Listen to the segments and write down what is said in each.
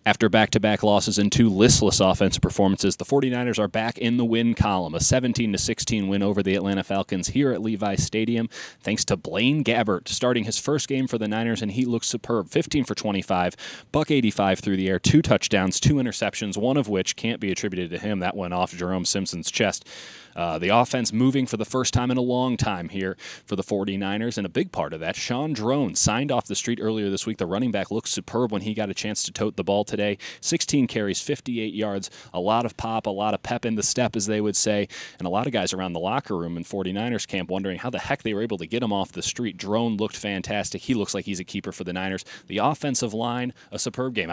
After back-to-back losses and two listless offensive performances, the 49ers are back in the win column. A 17-16 win over the Atlanta Falcons here at Levi Stadium, thanks to Blaine Gabbert starting his first game for the Niners, and he looks superb. 15 for 25, $185 through the air, 2 touchdowns, 2 interceptions, one of which can't be attributed to him. That went off Jerome Simpson's chest. The offense moving for the first time in a long time here for the 49ers, and a big part of that, Sean Drone signed off the street earlier this week. The running back looked superb when he got a chance to tote the ball today. 16 carries, 58 yards, a lot of pop, a lot of pep in the step, as they would say, and a lot of guys around the locker room in 49ers camp wondering how the heck they were able to get him off the street. Drone looked fantastic. He looks like he's a keeper for the Niners. The offensive line, a superb game.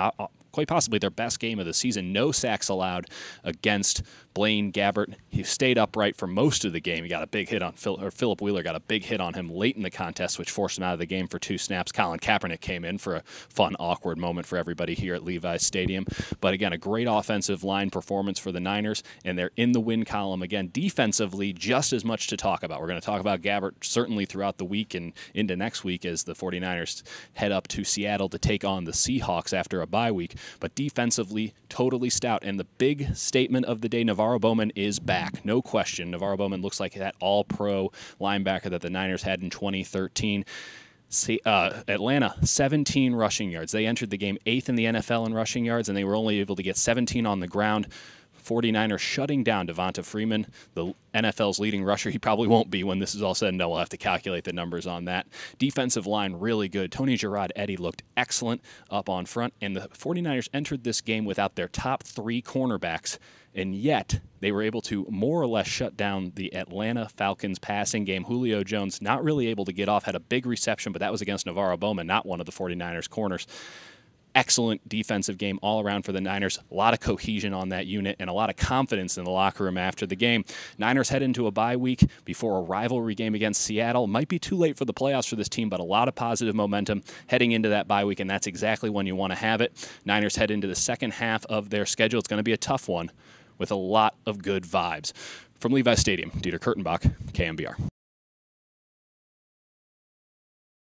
Quite possibly their best game of the season. No sacks allowed against Blaine Gabbert. He stayed upright for most of the game. He got a big hit on Philip Wheeler got a big hit on him late in the contest, which forced him out of the game for 2 snaps. Colin Kaepernick came in for a fun, awkward moment for everybody here at Levi Stadium. But again, a great offensive line performance for the Niners, and they're in the win column again. Defensively, just as much to talk about. We're going to talk about Gabbert certainly throughout the week and into next week as the 49ers head up to Seattle to take on the Seahawks after a bye week. But defensively, totally stout. And the big statement of the day, Navarro Bowman is back. No question. Navarro Bowman looks like that all-pro linebacker that the Niners had in 2013. Atlanta, 17 rushing yards. They entered the game 8th in the NFL in rushing yards, and they were only able to get 17 on the ground. 49ers shutting down Devonta Freeman, the NFL's leading rusher. He probably won't be when this is all said and done. We'll have to calculate the numbers on that. Defensive line, really good. Tony Gerard-Eddy looked excellent up on front, and the 49ers entered this game without their top 3 cornerbacks, and yet they were able to more or less shut down the Atlanta Falcons passing game. Julio Jones not really able to get off, had a big reception, but that was against Navarro Bowman, not one of the 49ers corners. Excellent defensive game all around for the Niners. A lot of cohesion on that unit and a lot of confidence in the locker room after the game. Niners head into a bye week before a rivalry game against Seattle. Might be too late for the playoffs for this team, but a lot of positive momentum heading into that bye week, and that's exactly when you want to have it. Niners head into the second half of their schedule. It's going to be a tough one with a lot of good vibes. From Levi Stadium, Dieter Kurtenbach, KNBR.